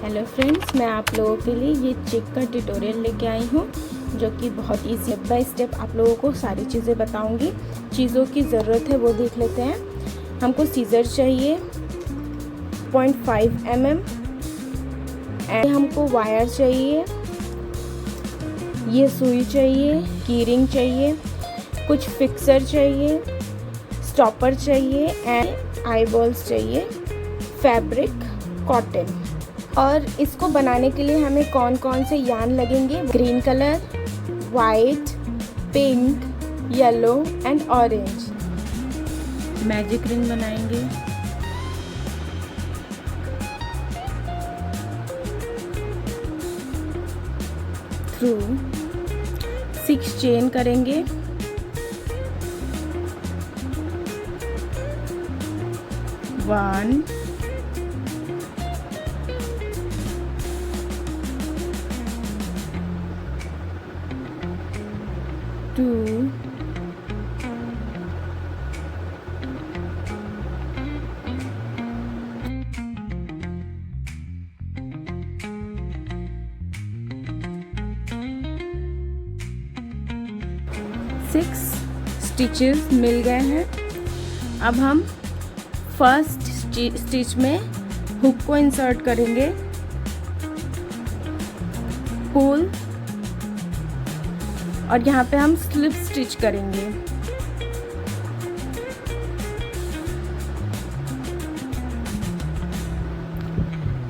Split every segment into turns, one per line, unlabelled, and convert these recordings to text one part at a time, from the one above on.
Hello friends, मैं आप लोगों के लिए ये चेक का ट्यूटोरियल लेके आई हूँ जो कि बहुत ही स्टेप बाय स्टेप आप लोगों को सारी चीज़ें बताऊँगी। चीज़ों की ज़रूरत है वो देख लेते हैं। हमको सीज़र चाहिए 0.5 mm एंड हमको वायर चाहिए, ये सुई चाहिए, की रिंग चाहिए, कुछ फिक्सर चाहिए, स्टॉपर चाहिए एंड आई बॉल्स चाहिए, फैब्रिक कॉटन। और इसको बनाने के लिए हमें कौन कौन से यार्न लगेंगे, green colour, white, pink, yellow and orange. Magic ring बनाएंगे। थ्रू 6 चेन करेंगे। वन, टू, सिक्स स्टिचेस मिल गए हैं। अब हम फर्स्ट स्टिच में हुक को इंसर्ट करेंगे, पुल, और यहाँ पे हम स्लिप स्टिच करेंगे।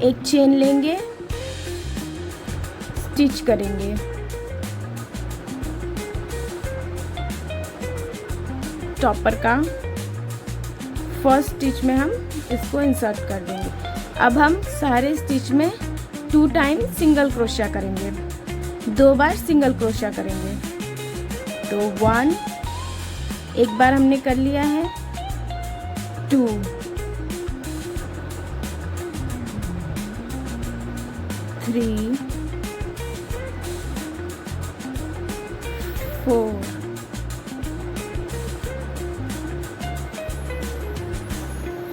एक चेन लेंगे, स्टिच करेंगे। टॉपर का फर्स्ट स्टिच में हम इसको इंसर्ट कर देंगे। अब हम सारे स्टिच में 2 टाइम सिंगल क्रोशिया करेंगे, 2 बार सिंगल क्रोशिया करेंगे। तो 1 एक बार हमने कर लिया है, 2, 3, 4,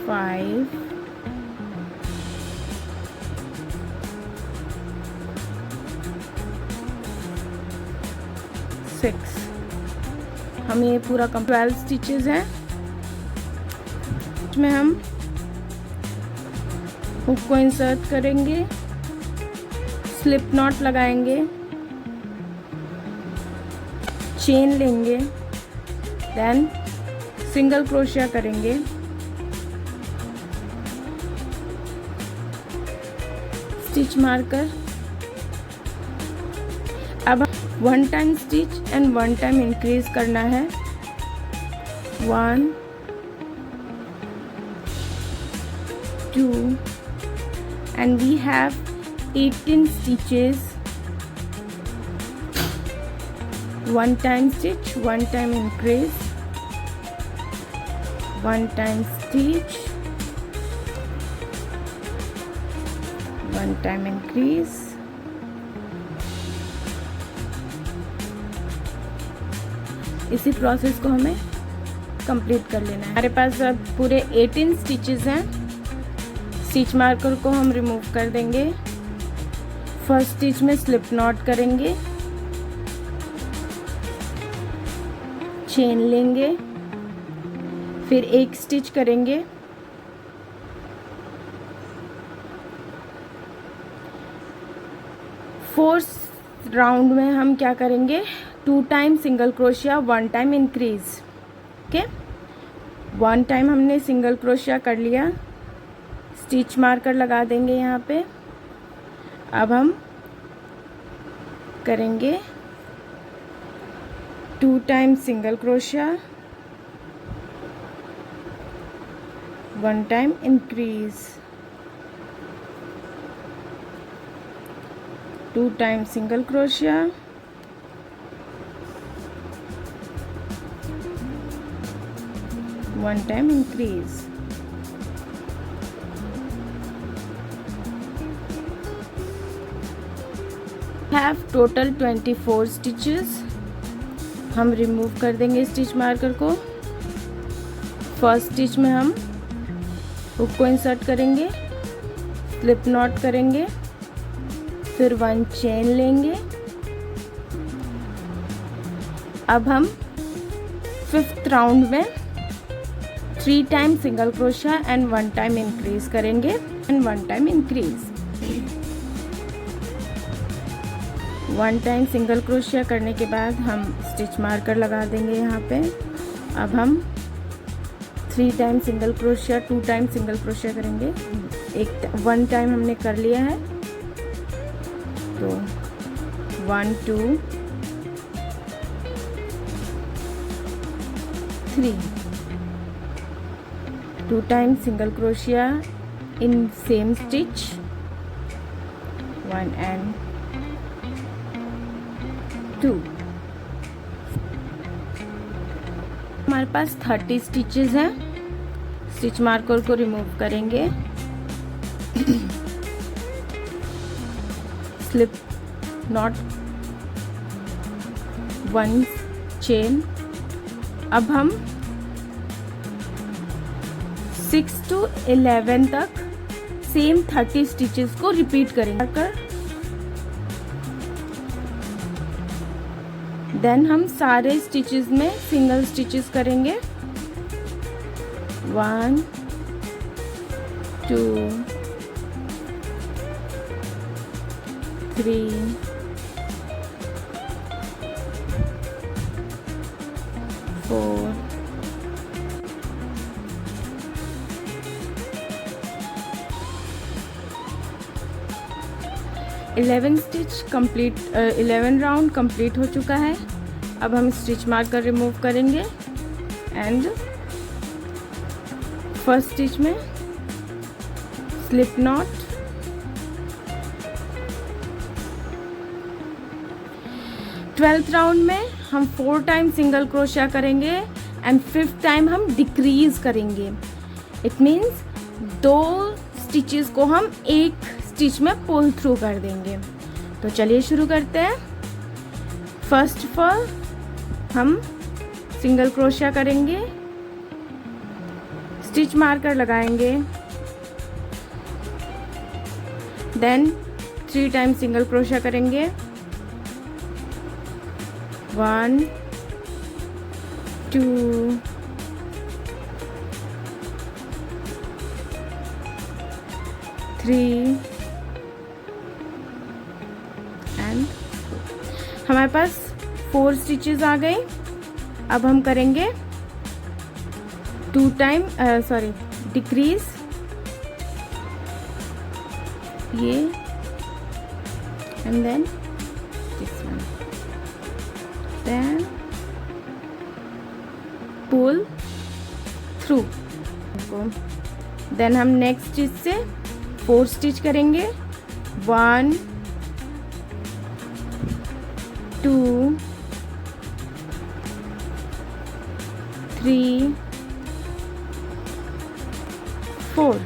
5, 6। हम ये पूरा 12 स्टिचेस हैं। इसमें हम हुक को इंसर्ट करेंगे, स्लिप नॉट लगाएंगे, चेन लेंगे, देन सिंगल क्रोशिया करेंगे, स्टिच मारकर अब 1 time stitch and 1 time increase करना है। 1, 2 and we have 18 stitches। 1 time stitch, 1 time increase, 1 time stitch, 1 time increase, इसी प्रोसेस को हमें कंप्लीट कर लेना है। हमारे पास अब पूरे 18 स्टिचेस हैं। स्टिच मार्कर को हम रिमूव कर देंगे। फर्स्ट स्टिच में स्लिप नॉट करेंगे, चेन लेंगे, फिर एक स्टिच करेंगे, फोर्थ राउंड में हम क्या करेंगे, 2 time single crochet, 1 time increase. Okay, 1 time हमने सिंगल क्रोशिया कर लिया, स्टिच मार्कर लगा देंगे यहाँ पे। अब हम करेंगे 2 time single crochet, 1 time increase, 2 time single crochet, 1 time increase. Have total 24 stitches. हम रिमूव कर देंगे स्टिच मार्कर को। फर्स्ट स्टिच में हम हुक को इंसर्ट करेंगे, स्लिप नॉट करेंगे, फिर 1 चेन लेंगे। अब हम 5th राउंड में 3 time single crochet and 1 time increase करेंगे and 1 time increase. 1 time single crochet करने के बाद हम स्टिच मार्कर लगा देंगे यहाँ पे। अब हम 3 time single crochet 2 time single crochet करेंगे। 1 टाइम हमने कर लिया है, तो 1 2 3 2 time single crochet in same stitch 1 and 2। हमारे पास 30 स्टिचेस हैं। स्टिच मार्कर को रिमूव करेंगे, स्लिप नॉट 1 चेन। अब हम 6 to 11 तक सेम 30 स्टिचेस को रिपीट करेंगे। देन हम सारे स्टिचेस में सिंगल स्टिचेस करेंगे। 1 2 3 4 11 स्टिच कंप्लीट 11 राउंड कंप्लीट हो चुका है। अब हम स्टिच मार्कर रिमूव करेंगे एंड फर्स्ट स्टिच में स्लिप नॉट, ट्वेल्थ राउंड में हम 4 टाइम सिंगल क्रोशिया करेंगे एंड 5th टाइम हम डिक्रीज करेंगे। इट मीन्स 2 स्टिचेस को हम एक स्टिच में पुल थ्रू कर देंगे। तो चलिए शुरू करते हैं। फर्स्ट ऑफ ऑल हम सिंगल क्रोशिया करेंगे, स्टिच मार्कर लगाएंगे, देन 3 टाइम सिंगल क्रोशिया करेंगे। 1 2 3 एंड हमारे पास 4 स्टिचेस आ गए। अब हम करेंगे 2 टाइम डिक्रीज, ये and then this one, then pull through. Then हम नेक्स्ट स्टिच से 4 स्टिच करेंगे। 1 2 3 4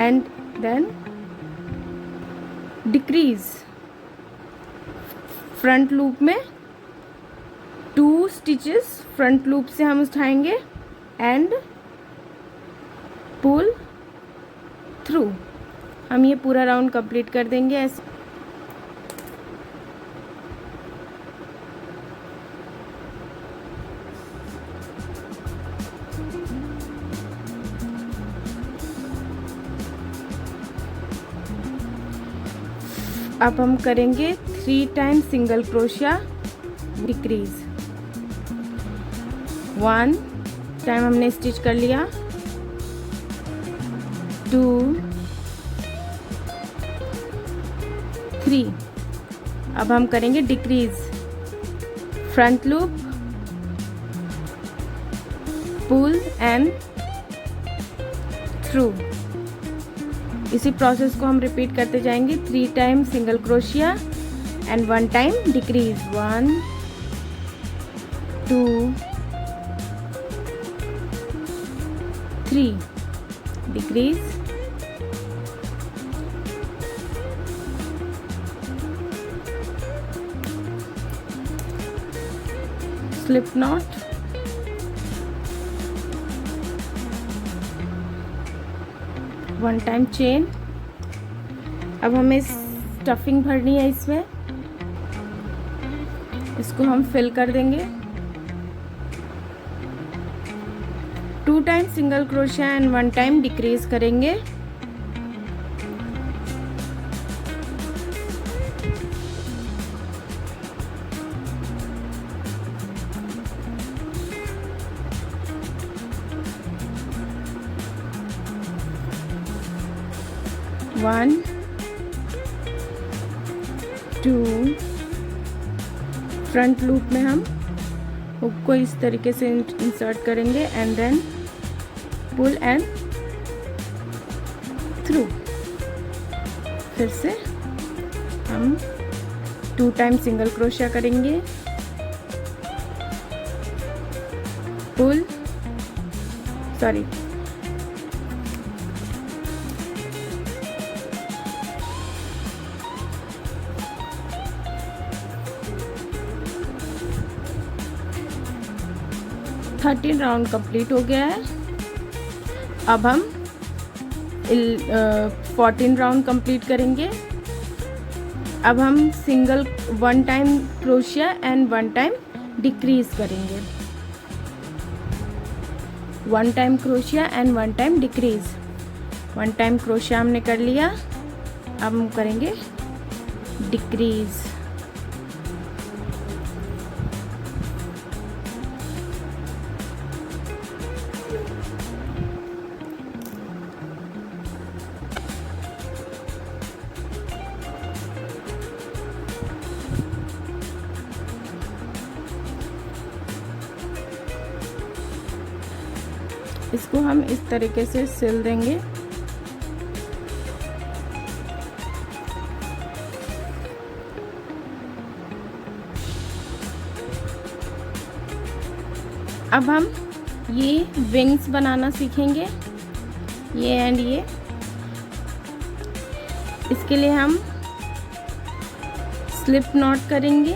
and then decrease। Front loop में 2 स्टिचेस फ्रंट लूप से हम उठाएंगे एंड पुल थ्रू। हम ये पूरा राउंड कंप्लीट कर देंगे ऐसे। अब हम करेंगे 3 time single crochet decrease. 1 time हमने स्टिच कर लिया, 2 3। अब हम करेंगे decrease, front loop, pull and through. इसी प्रोसेस को हम रिपीट करते जाएंगे। 3 time single crochet and 1 time decrease. 1 2 3 decrease, slip knot, one time chain. अब हमें स्टफिंग भरनी है इसमें, इसको हम फिल कर देंगे। 2 time single crochet and 1 time decrease करेंगे। वन, 2, फ्रंट लूप में हम हुक को इस तरीके से इंसर्ट करेंगे and then pull and through. फिर से हम 2 टाइम सिंगल क्रोशिया करेंगे, pull, sorry, thirteen round complete हो गया है। अब हम 14 राउंड कंप्लीट करेंगे। अब हम 1 time crochet and 1 time decrease करेंगे। 1 time crochet and 1 time decrease. 1 time crochet हमने कर लिया, अब हम करेंगे डिक्रीज। इसको हम इस तरीके से सिल देंगे। अब हम ये विंग्स बनाना सीखेंगे, ये एंड ये। इसके लिए हम स्लिप नॉट करेंगे,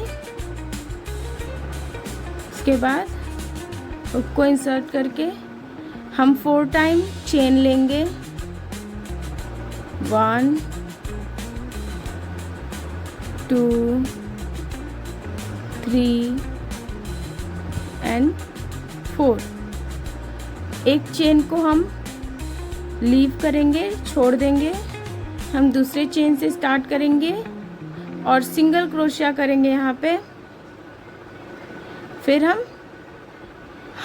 उसके बाद हुक को इंसर्ट करके हम 4 टाइम चेन लेंगे। 1, 2, 3 एंड 4। एक चेन को हम लीव करेंगे, छोड़ देंगे। हम दूसरे चेन से स्टार्ट करेंगे और सिंगल क्रोशिया करेंगे यहाँ पे। फिर हम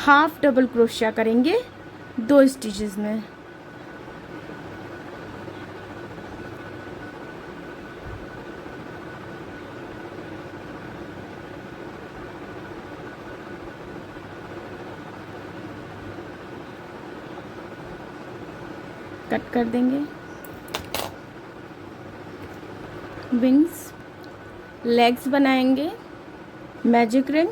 हाफ डबल क्रोशिया करेंगे 2 स्टिचेस में। कट कर देंगे। विंग्स, लेग्स बनाएंगे, मैजिक रिंग,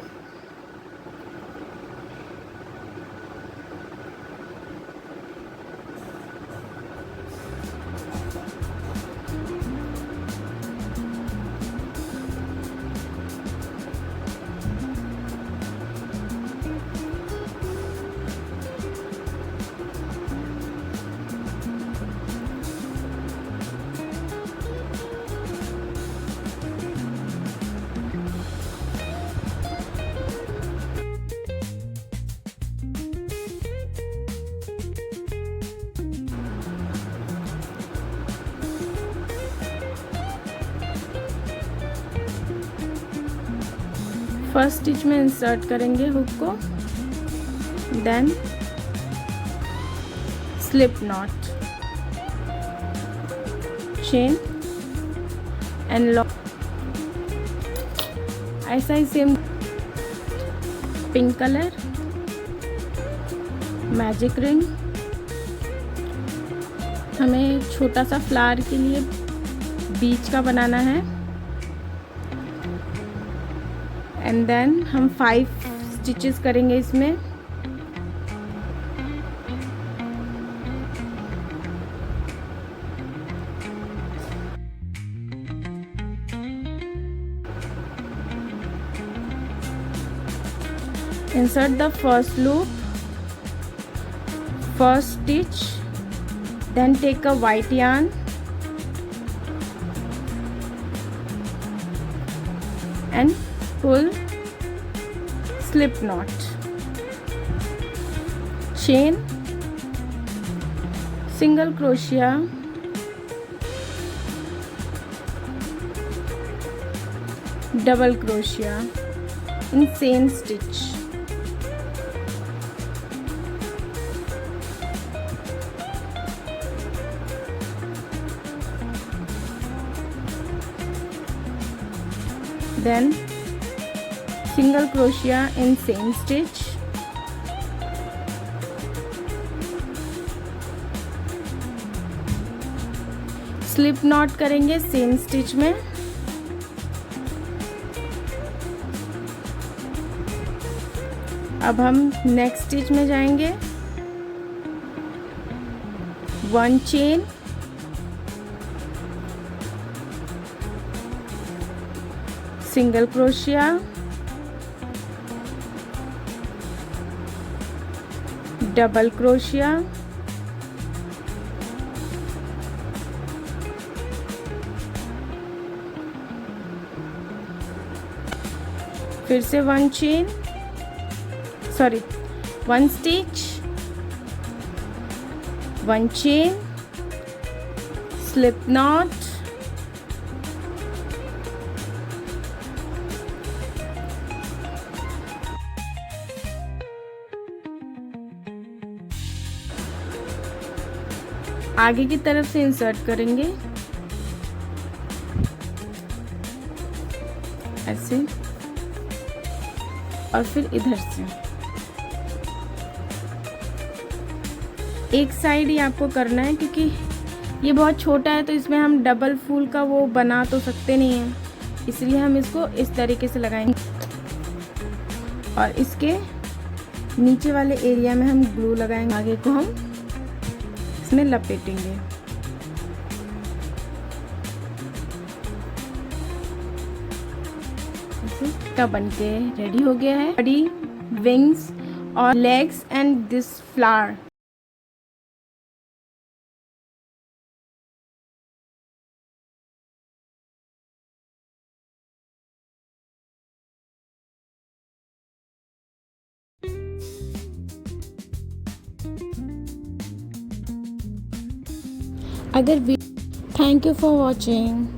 फर्स्ट स्टिच में इंसर्ट करेंगे हुक को, then slip knot, chain and lock. ऐसा ही same pink colour, magic ring. हमें छोटा सा फ्लावर के लिए बीच का बनाना है एंड देन हम 5 स्टिचेस करेंगे इसमें। Insert the first loop, first stitch, then take a white yarn and pull slip knot, chain, single crochet, double crochet in same stitch. Then single crochet in same stitch, slip not करेंगे same stitch में। अब हम next stitch में जाएंगे। 1 chain, single crochet, double crochet, फिर से 1 chain, 1 stitch, 1 chain, slip not, आगे की तरफ से इंसर्ट करेंगे ऐसे, और फिर इधर से एक साइड ही आपको करना है, क्योंकि ये बहुत छोटा है तो इसमें हम डबल फूल का वो बना तो सकते नहीं हैं, इसलिए हम इसको इस तरीके से लगाएंगे। और इसके नीचे वाले एरिया में हम ग्लू लगाएंगे, आगे को हम इसमें लपेटेंगे। तब बनके रेडी हो गया है बॉडी, विंग्स और लेग्स एंड दिस फ्लावर। अगर थैंक यू फॉर वॉचिंग।